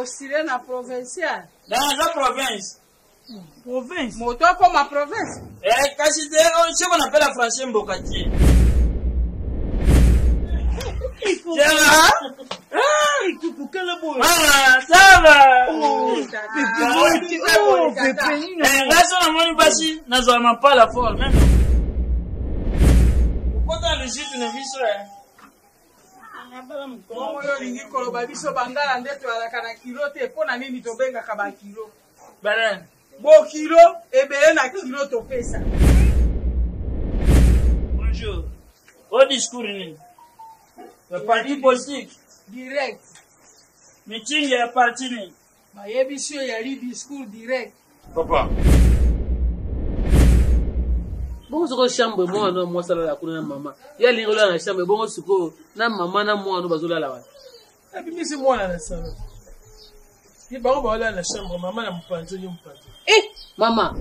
postulé na provincial. Dans la province. Province. Moto comme ma province. Kasi de ce qu'on appelle la français mbokati. Ah, ça va. On pas la forme. Pourquoi le site ne vit sur oyo lingi koloba biso bangala ndeto alakana kilo te pona nini tobenga ka ba kilo. Balen. Bo kilo ebele na kilo topesa. Bonjour. Au discours ni. Le parti politique Direct. meeting ya parti ni. Ba yebiso ya li discours direct. Papa. Bongo soko chambre moi no moi sala la kuna mama. Ya lingo la chambre bongo soko na mama na moi no bazola la wa. Et puis c'est moi la chambre. Ni ba ba la chambre mama na mpanzo ni mpanzo. Mama.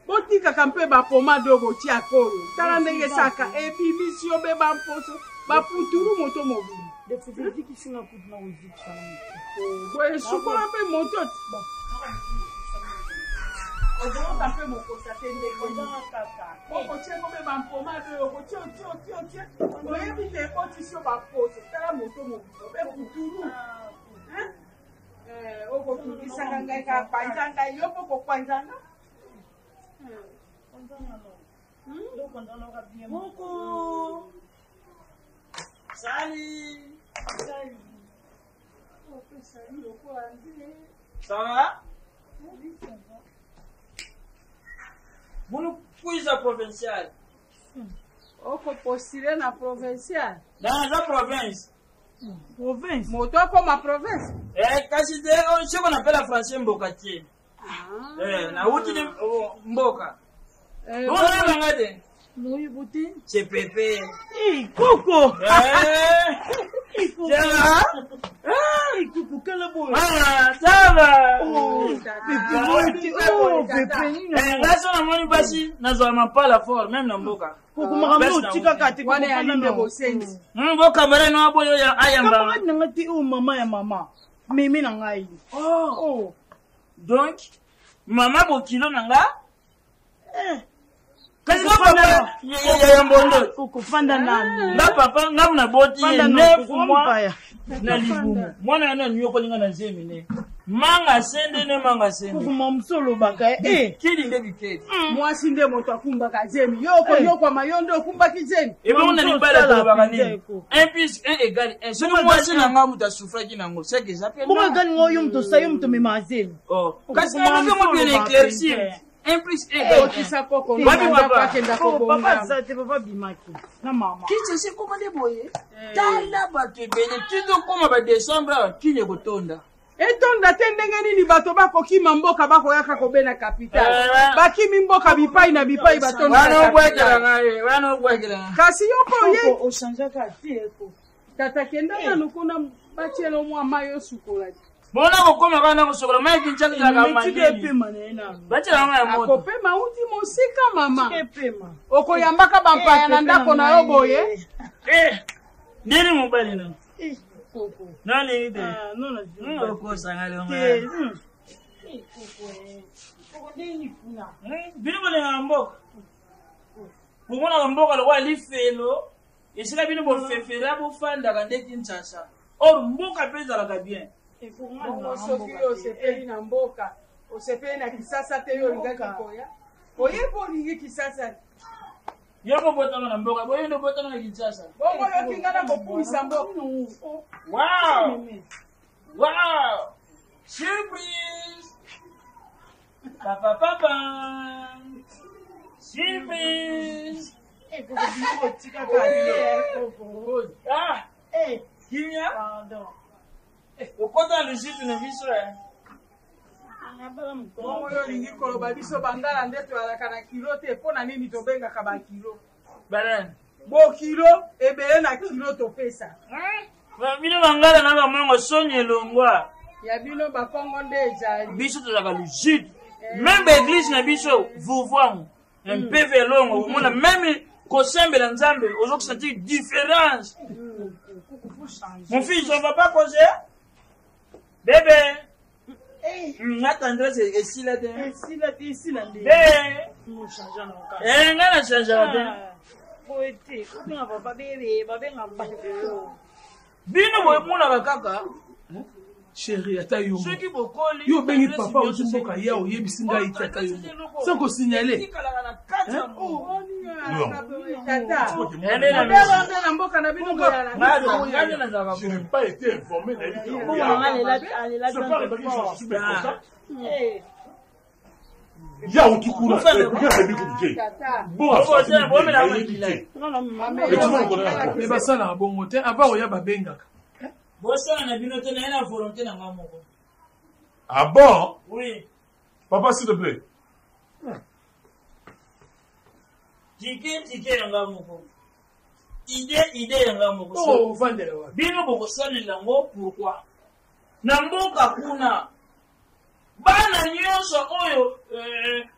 Botika kampe ba pomade oboti akolo. Tala ndenge saka ebibisi obe ba mposo ba puturu moto mobile. De futur qui sont en coup de musique ça. Ouais, sukola pe moto. Obo kampe moko sa tende ko kaka. Oko cheko be ba pomade oko tio. Oye bi te potisio ba poso. Tala moto mobile be puturu. Oko tukisa ngai ka panzanga yopo ko panzanga. Moko. Salut. Ça va? Vous nous quiz provincial. Oko postulé na provincial. Dans la province. Province. Moto comme ma province. Kasi de ce qu'on appelle la français mbokati. Na uti ni mboka. Bona bangade. Nous buti. C'est Pépé. Coco. Ah, ça va. Pas la forme, même dans Mboka. Donc, maman Bokilo Nanga? Kasi nga papa ya mbondo Ukufanda nani? nga papa nga mna boti ye 9 mois na libumu mwana yana nyoko linga na zemine manga sende ne manga sende Kuma msolo baka kidi nde bikedi mwasi nde moto akumba ka zemi yoko mayondo okumba ki zemi ebe mona libala to baka nini 1 plus 1 égale 1 sono mwasi na nga muta souffra ki nango c'est que j'appelle Pourquoi gani ngoyo mto sayo mto memazeli? Oh kasi nga mo bien éclaircir 1 plus 1 égale 1 Wapi papa kenda ko Papa ça te papa bimaki na mama Kiche c'est comment deboye tala bato ebele tudo koma ba décembre kine kotonda etonda te ndenge nini bato bakokima mboka bakoyaka kobena capital bakimi mboka bipai na bipai batonda wana obwekela kasi yoko ye oshanjaka tieko tata kenda nanu kuna bachelo mwa mayo sukola bona kokoma kana kusokola mai kinchaka la kama pema nena bachela nga ya moto akopema uti mosika mama pema okoyambaka bampaya na ndako na yo boye nini mobali na Coco nani ide non ko sangale nga Coco nini kuna bino bana mboka bomona mboka lo wali felo esika bino bo fefela bo fanda kande Kinshasa or mboka peza la bien soki osepeli na mboka osepeli na kisasa te yo lingaki koya oyeba olingi kisasa yoko botana na mboka boyo ndo botana na Kinshasa bongo yokingana kopulisa mboka wow surprise papa surprise kimia pardon okota lushitu na biso bongo yolingi koloba biso bangala nde toyalaka na kilo te mpo na nini tobengaka bakilo Balen. bokilo ebele na kilo topesa bino bangala na bamongo sonye longwa ya bino bakongo nde ezali biso tozalaka lucide même baeglise na biso vuvwangu mpeve longo omona même kosembela nzambe ozokusentir différence. Mon fils, on va pas causer bébé. Attendez, c'est ici là. Ici là. Bébé. Nous changeons encore. On a changé. Poétique. On va pas bébé, va bien en bas. Bino mona bakaka. Chérie, ata yo. Ceux qui bokoli. Yo bengi papa otumboka ya oyebisinga itata yo. Sans ko signaler. Je n'ai pas été informé. Il y a Outoukura. Mais bah ça là, bon moteur, avant on y a babenga. Ah bon? Oui. Papa, s'il te plaît. Tike yanga moko. Idée yanga moko. Oh, vendez là. Bino boko sali lango pourquoi? Na mboka kuna. Bana nyonso oyo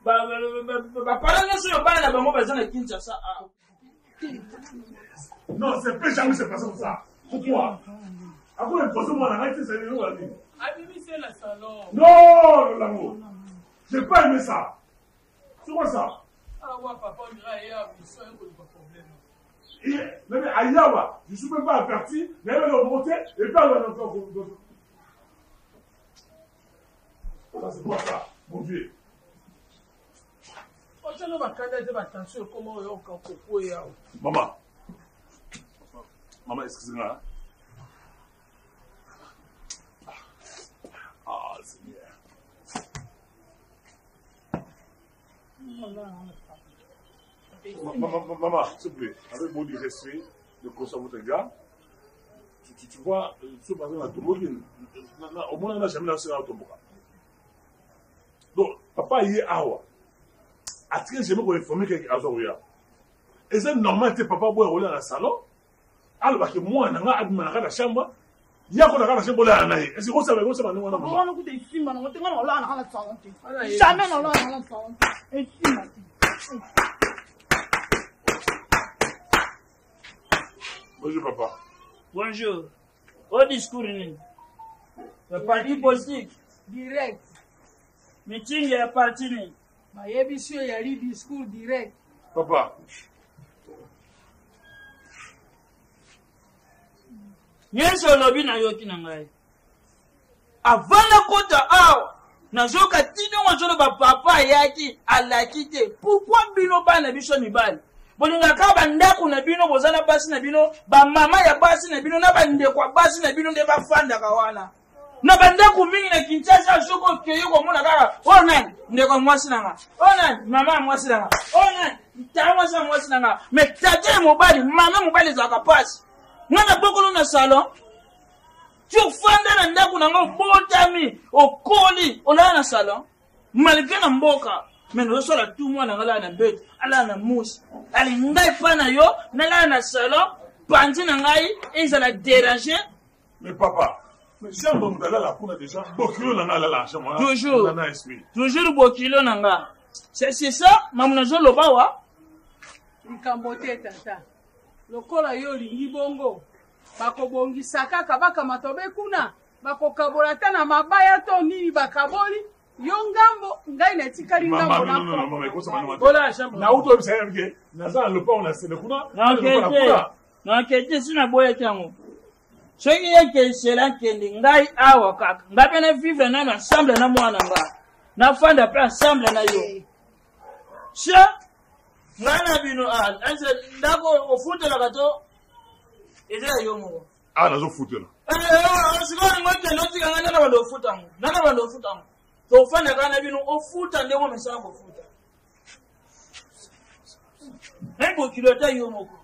ba paranga so bana bango bazana Kinshasa. Non, c'est pas jamais c'est passé comme ça. Pourquoi? Après le poisson moi la c'est le là. Abimi c'est la salon. Non, l'amour. J'ai pas aimé ça. C'est quoi ça? Ah ouais, papa, on dirait ailleurs, mais ça, il n'y a pas de problème. Mais ailleurs, je ne suis même pas averti, mais elle va monter et puis elle va encore. Ça, c'est quoi ça, mon vieux? Maman. Maman, excusez-moi. Ah, Seigneur. Maman, s'il te plaît, avec beaucoup de respect, de consommer votre gars, tu vois, ce matin, à tout le monde, au moins, on n'a jamais lancé dans ton bois. Donc, papa, il est awa. À ce que j'aime qu'on informe quelqu'un à Zoria. Et c'est normal que papa boit rouler dans le salon. Alors que moi, on a dans la chambre. Il y a qu'on a dans la chambre là, et c'est quoi ça, mais ça va nous on a. On a coupé des films, on a coupé dans la salon. Jamais dans la salon. Et film. Bonjour papa. Bonjour. Au discours, le parti politique. Direct. Meeting il y a parti. Mayebisio il y a eu discours direct. Papa. Nyonso lobi na yoki na ngai. Avana kota awa. Nazoka tino wazolo ba papa yaki alaki te. Pourquoi bino bana biso mibali? Bolinga ka bandako na bino bozana basi na bino, ba mama ya basi na bino na bande kwa basi na bino nde bafanda kawana. Na bandako mingi na Kinshasa soko keyo ko mona kaka. Ona ndeko mwasi nanga. Ona mama mwasi nanga. Ona tawa mwasi nanga. Me tate mobali, mama mobali za kapasi. Mwana bokolo na salon. Tu fanda na ndako na ngo botami, okoli, ola na salon. Malgré na mboka. Mais nous sommes tout le monde dans la bête, à la mousse. Allez, nous n'avons pas na yo, n'a la salon, bandi n'angai, et ça l'a dérangé. Mais papa, mais chambre nous allons la prendre déjà. Bokilo n'anga la chambre. Toujours. Toujours bokilo n'anga. C'est ça, maman jo lobawa. Ikambote tata. Lokola yo lingi bongo. Bako bongi saka kabaka matobe kuna. Bako kabolata na mabaya to nini bakaboli. Yongambo ngai na tikali ngambo na non bola chambre na uto bisa yake naza le pont na sele kuna na kete sina boye tango soki yake sela kendi ngai awa kaka ngabe na vivre na ensemble na mwana nga na fanda pa ensemble na yo sha ngana bino anza ndako ofuta la kato eza yo mo nazo futela sikoni ngote lotika ngana na bando futa ngo nana bando futa ngo to fanda kana bino ofuta ndemo mesana ko futa Hebo kilota yo moko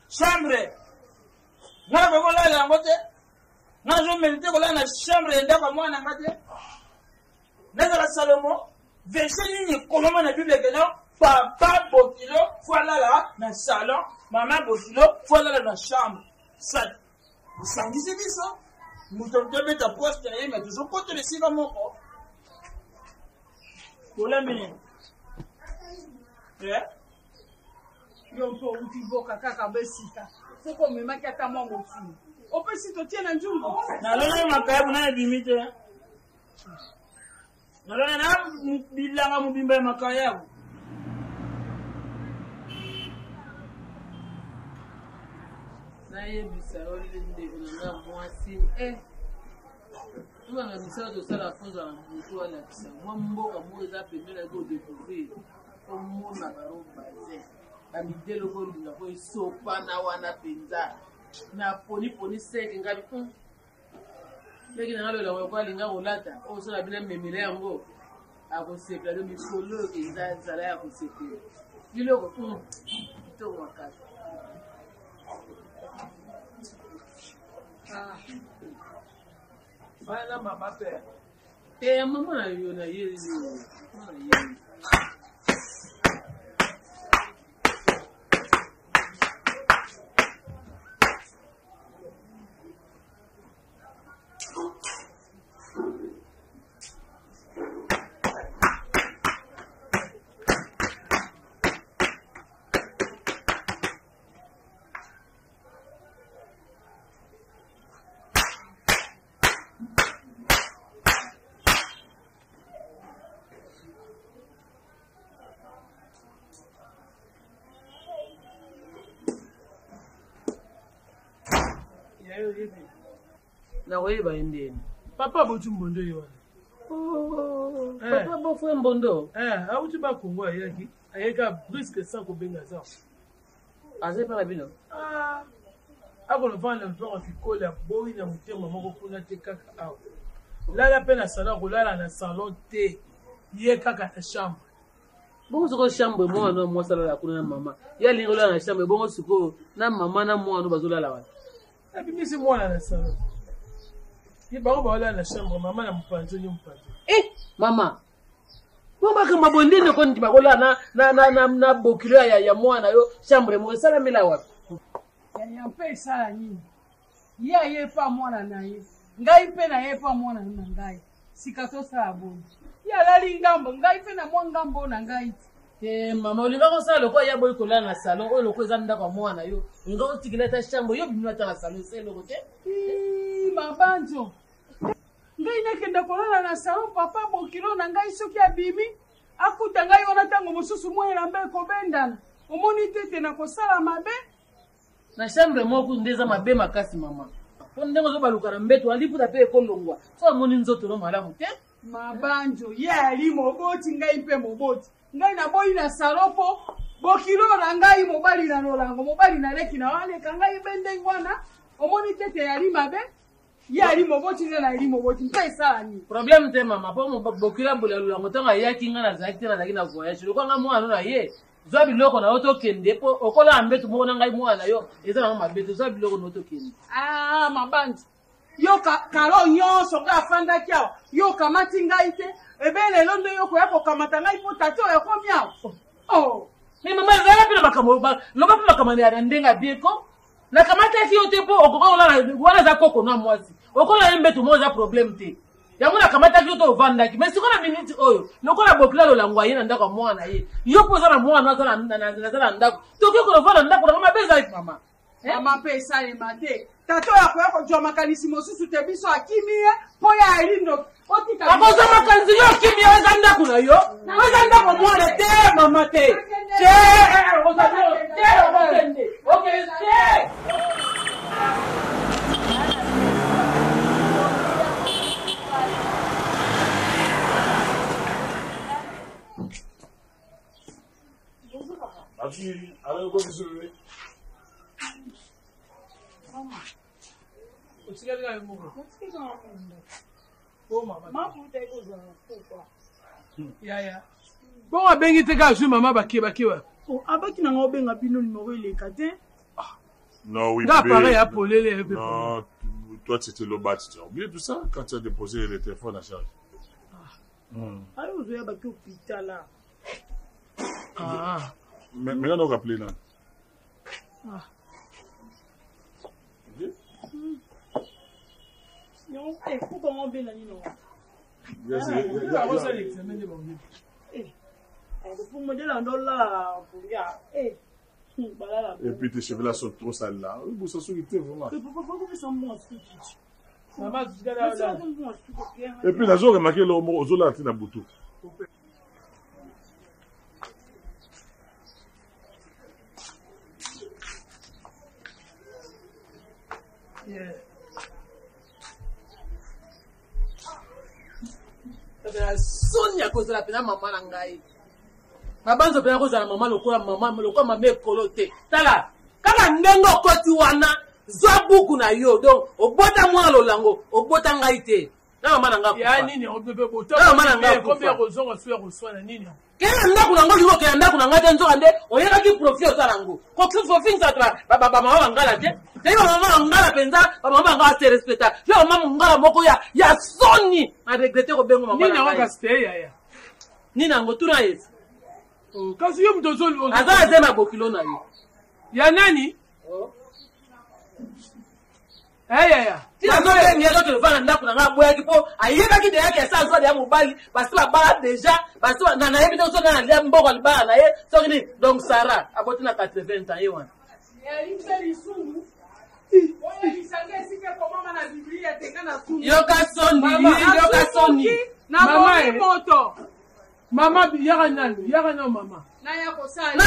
chambre na ko la la ngote na zo melite ko la na chambre ndaka mwana ngate na za Salomo verset nini koloma na Bible ke no Papa Bokilo, voilà là, dans le salon. Maman Bokilo, voilà là, dans la chambre. Ça, vous sentez ça? Nous sommes deux mettre à poste derrière, mais toujours pas te laisser dans mon corps. Pour la minute. Yo to utiboka kaka besika. Soko memaki ata mwa motuni. Opesi totie na njungu. Nalona makayabu na bimite. Nalona na bilanga mubimba makayabu. nayebisa olile ndeko na mwasi tubanga misala tosala fonza na motu alakisa mwa mboka moko eza pembeni ayeki odécouvrir omona baro basin bamidele kolinga po esopana wana mpenza na poniponi seke ngabi leki nanga lolongo yoko alinga kolata oyo soki abina memele yango akoseka lo mikolo eza nzala ya kosekela biloko kitoko makasi Voilà maman père. Maman na yo na yeli. Na koyeba endeni Papa botu mbondo yo wana. Papa bofwe mbondo Auti ba Kongo ayaki ayeka briske sans kobenga ça. azepa bino Ako vanda mpoko fikola boyi na mutema moko kuna te kaka awa. Lala pe na salon kolala na salon te ye kaka na chambre. bongo soko chambre mwana mwasala kuna na mama yalinga lola na chambre bongo siko na mama na mwana bazolala wana Abimisi mwana na salon. Ye ba wala na chambre mama na mpanzo nyo mpanzo. Mama bomba kama bondine ko ndi bakola na bokilo ya mwana yo chambre mo sala mila wapi Ya mpe sala nini? Ye pa mwana na ye. Ngai pe na ye pa mwana na ngai. Sikato sala bondi. Ya lali ngambo ngai pe na mwa ngambo na ngai. Mama olinga ko sala lokwa ya boy kola na salon o lokwa zanda kwa mwana yo nga otikila ta chambre yo bimwa ta na salon se lokote Mabanjo. Ngai nakenda kolala na salon papa Bokilo na ngai soki abimi. Akuta ngai wana tango mosusu mwana mbe ko bendana. Omoni tete na kosala mabe. na chambre moko ndeza mabe makasi mama po ndengo zo baluka na mbeto aliputa pe kolongwa so amoni nzoto no malamu te Mabanjo ye ali moboti ngai mpe moboti. Ngai na boyi na salopo Bokilo na ngai mobali na lolango mobali na leki na wale kangai bende ngwana omoni tete yali mabe ye ali moboti na ali moboti mpe sala ni problème te mama po mo Bokilo mbula lulango tanga yaki nga na zakite na zakina voyage lokwa nga mwana na ye zwa biloko na oto kende po okola ambeto moko na ngai mwana yo eza na mabeto zwa biloko na oto kende Mabanjo yo kalo nyonso nga afanda kiao yo kamati ngai te ebele londo yo ko yako kamata ngai po tato ya ko miao mais mama zala pina makambo loba pina makambo ya ndenga bieko na kamata ki ote po okokola wala za koko na mwasi okola mbeto mo za problème te yango na kamata ki oto vandaki mais sikola minute oyo lokola Bokilo lolangwa yina ndako mwana ye yo poza na mwana azala na ndako toki ko vanda ndako na mabeza mama mama pe sale mate tato ya ko yako jwa makanisi mosusu te biso akimie po ya elindo otika akoza makanisi yo kimia eza ndako na yo eza ndako mwana te mama te okay Alors, quoi, monsieur? Usikia mungu. Mama. Ya. Bon abengi te ka su mama bakiwa. Abaki na ngo benga bino numéro eleka te. Non, oui, là, pareil, à Polé, non, toi, c'était le bas, tu as oublié tout ça quand tu as déposé le téléphone à charge. Alors, vous avez abaki hôpital là. Maintenant, on va appeler là. Et puis tes cheveux là sont trop sales là. Oui, ça s'occupe vraiment. Et puis là, j'ai remarqué le mot aux autres là, boutou. Sonia cause la pena maman na ngai. Babanzo pena cause la maman lokola mama ekolote. Tala, kaka ndengo koti wana zwa buku na yo donc obota mwa lolango obota ngai te. Na maman na ngai. Ya nini obebe bota. Na maman na ngai. Combien kozonga suya koswana nini? Kena ndaku na ngai liko kena ndaku na ngai nzoka nde oyeka ki profit otalango. Ko kifo finza tra baba mama ngala te. Teo mama ngala penza mama ngala se respecta. Yo mama ngala moko ya soni. A regretter ko bengo mama. Nini ngaka stay ya. Nina ngotuna yesu. Kasi yo mtozoli azala zema bokilo na yo. Ya nani? Ya. Tina no be ngelo ke vana ndaku na ngaboya kipo ayeba ki de yake sa zo de mobali basi ba bala déjà basi na na yebi to so na le mboko libala na ye so ni donc Sarah aboti na 80 ans yewan. Ya libeli sungu. Oya isange sike ko mama na Biblia tekana sungu. Yo ka soni. Na moto. Mama yaka nani? Yaka no mama. Na yako sana. Na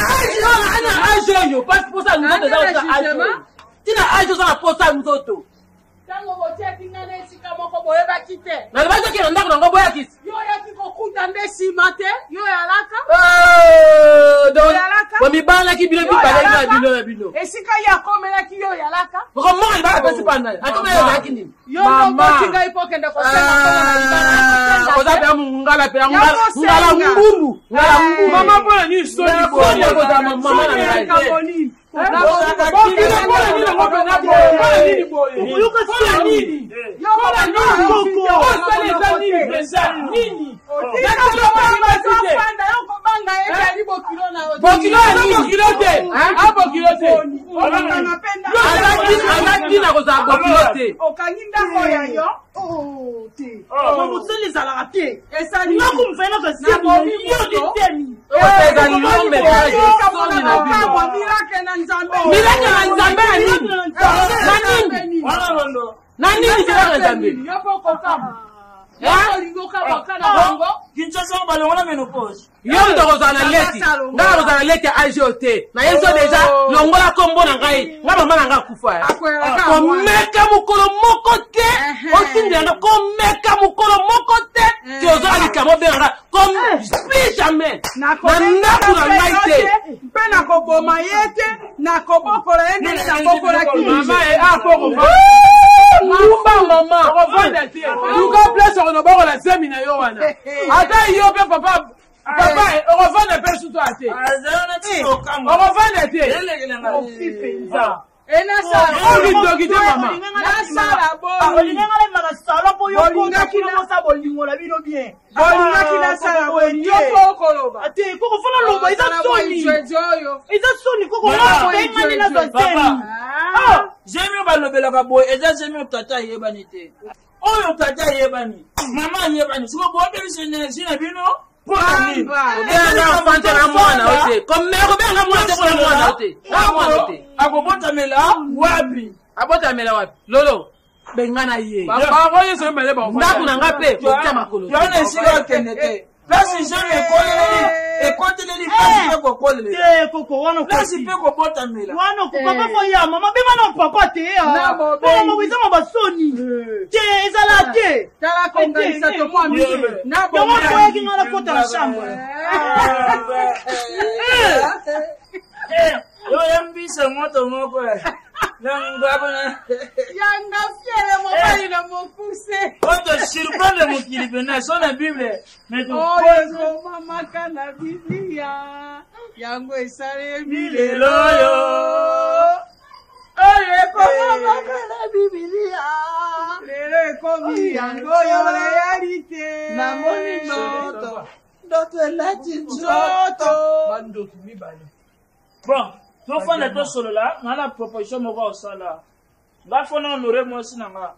ajo yo pas pour ça nous de ça ajo. Tina ajo ça pour ça nous autres. Tango botia kingana esika moko boyeba kite. Na libazo ke ndako ngo boya kiti. Yo yaki kokuta ndesi mate, yo yalaka. Donc wa mibala ki bilo bipala na bilo. Esika ya komela ki yo yalaka. Ko mo ba pesi pana. Akoma yo yakini. Yo ngo tinga ipoke ndako sema ko za pe ngala pe ngala ngulu. Mama bona ni soni ko za mama na ngai. Nani nzambe nzambe yopoko kama Kinshasa balongola menopause. Yo ndozana leti. Nga ndozana leti ajote. Na yeso deja longola kombo na ngai. Nga mama na nga kufa. Ko meka mukolo moko te. Otindela ko meka mukolo moko te. Ti ozali kamo benga comme plus jamais. Na nakuna ngai te. Mpe na koboma yete na kobokola ende na kobokola ki. Mama akoko. Mama revanda te. Luka place on oboko la zemi na yo wana. Ata yo pe papa revanda pe suto ate. Revanda te. Ena sala olindoki te mama. Na sala bo. Olinga le mara sala po yo ko na kina sa bolingo la bino bien. Olinga kina sala bo yo ko koloba. Ate ko fala loba iza soni. Iza soni ko ko na benga ni na soni. J'aime balobela ka boy eza j'aime tata yebani te. Oyo tata yebani. Mama yebani. Siko bo be synergie na bino. Abotamela wapi lolo bengana ye baba yeso mbele ba ndaku na ngape kotia makolo yona sika kenete place jamais école place ko kolele koko wana place pe ko botamela wana ko papa fo ya mama be mana papa te ya mama wiza mabasoni te ezala te tala konga isa to kwa mi na bo mo ko ki ngala kota na chambre yo yambisa moto moko Yanga fiere mo bali na mo pousse. Oto surprendre mo kilipena so na Bible. Oh mama kana Biblia. Yango esale milelo yo. Oye ko mama kana Biblia. Lele ko mi yango yo realite. Na moni noto. ndoto elati nzoto bandoki mibale bon tofanda tosolola nga na proposition moko osala nga fona honore mwasi na nga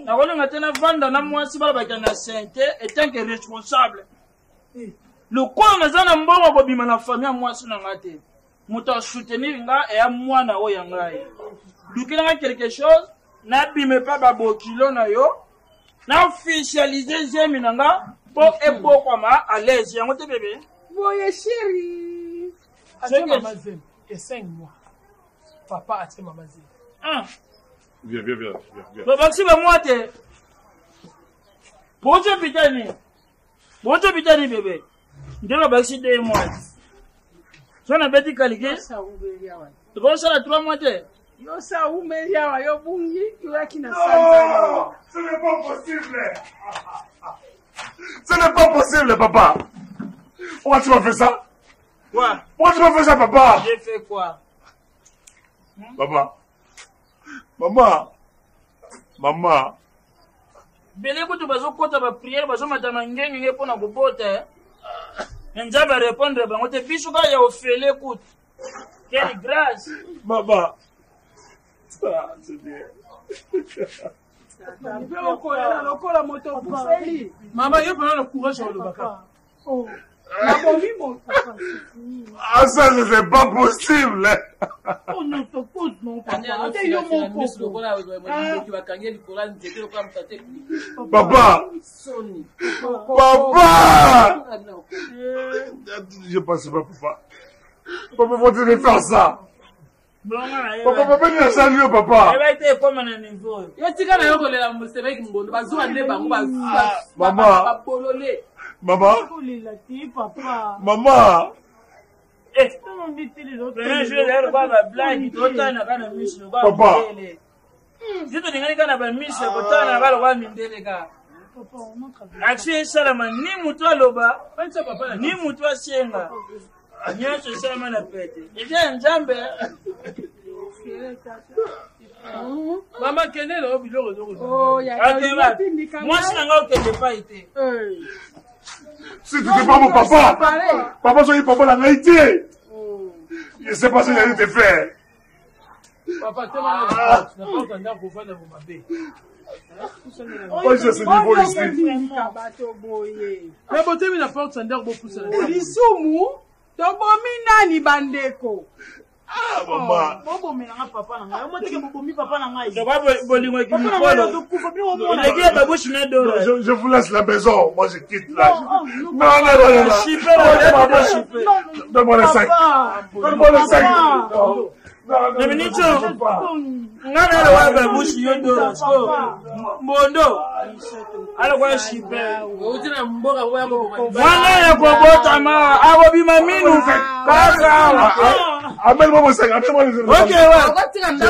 nakolinga te navanda na mwasi balobaka na sente etanke responsable lokola naza na mbongo kobima na famille ya mwasi na nga te moto asoutenir nga eya mwana oyo ya ngai lukelanga quelque chose nabime pa babokilo na yo na officialize jemi na nga mpo ebokwama à l'aise yango te bebe boye chéri atie mama zemi et 5 mois papa atie mama zemi Viens. babakisi bamwa te bozo pitani bebe nde babakisi 2 mois so na beti kalike tokosala 3 mois te yo saumeli awa yo bungi yoyaki na sanza. Ce n'est pas possible. Ce n'est pas possible, papa. Pourquoi tu m'as fait ça? Quoi? Pourquoi tu m'as fait ça, papa? J'ai fait quoi? Papa. Maman. Bele kutu bazo kota ba prière bazo matama ngenge pona kubota. Nja ba répondre ba ngote biso ka ya ofele kutu. Quelle grâce. Maman. Ah, c'est bien. Lokola moto kuseli. Mama yo pona le courage au lobaka. Oh. Ah, ça, c'est pas possible. Oh non, ton pose non, papa. Papa. Je pense pas, papa. Papa, faut-il me faire ça? Papa, il a salué, papa. Maman. Eh, je vais voir la blague. Papa. Je te dis que na miss kotana balo kwa mindele ka. Action salama ni mutu aloba, ni mutu asenga. Nyonso salama na pete. Ije njambe. Mama kenelo biloko zoko. Oh, ya. Moi je n'ai pas de pas été. Si tu n'es pas mon papa, papa soyez papa la Haïti. Je sais pas ce que j'allais te faire. Papa, tu m'as dit, oh, je sais niveau ici. Mais bon, tu m'as porte sandère beaucoup ça. Lisumu, tu m'as mis bandeko. Ah, maman. Bobo menanga papa nanga. Yo moteke bobomi papa nanga. Je vous laisse la maison. Moi, je quitte là. Non. Donne-moi le sac. Donne-moi le sac. Ngana wa ba bushi yondo. Mondo. Ala kwa shipe. Utina mboga kwa yako. Wana ya kobota ma abo bima minu kaka. Amène-moi mon sac. Amène-moi les autres. OK, ouais.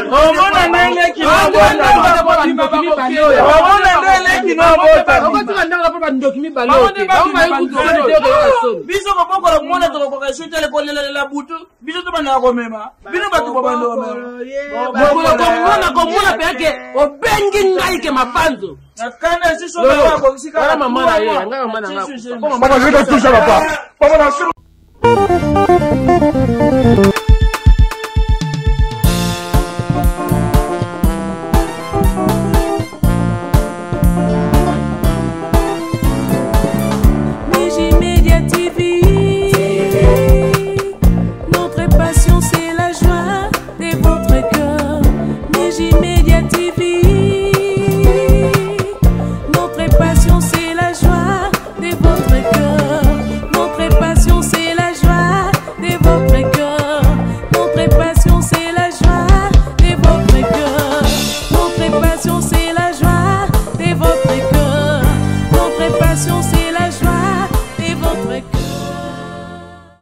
Omona nene kinabo. Omona nene kinabo. Biso ko boko mona to ko ka shutele ko lela butu. Biso to bana ko mema. Bino batu ko bando mema. Komuna peke obengi ngaike mapanzo. Nakana sisi wako kusika kama mama na yeye, ngama mama na ngako. Papa, je vais te toucher papa. Papa,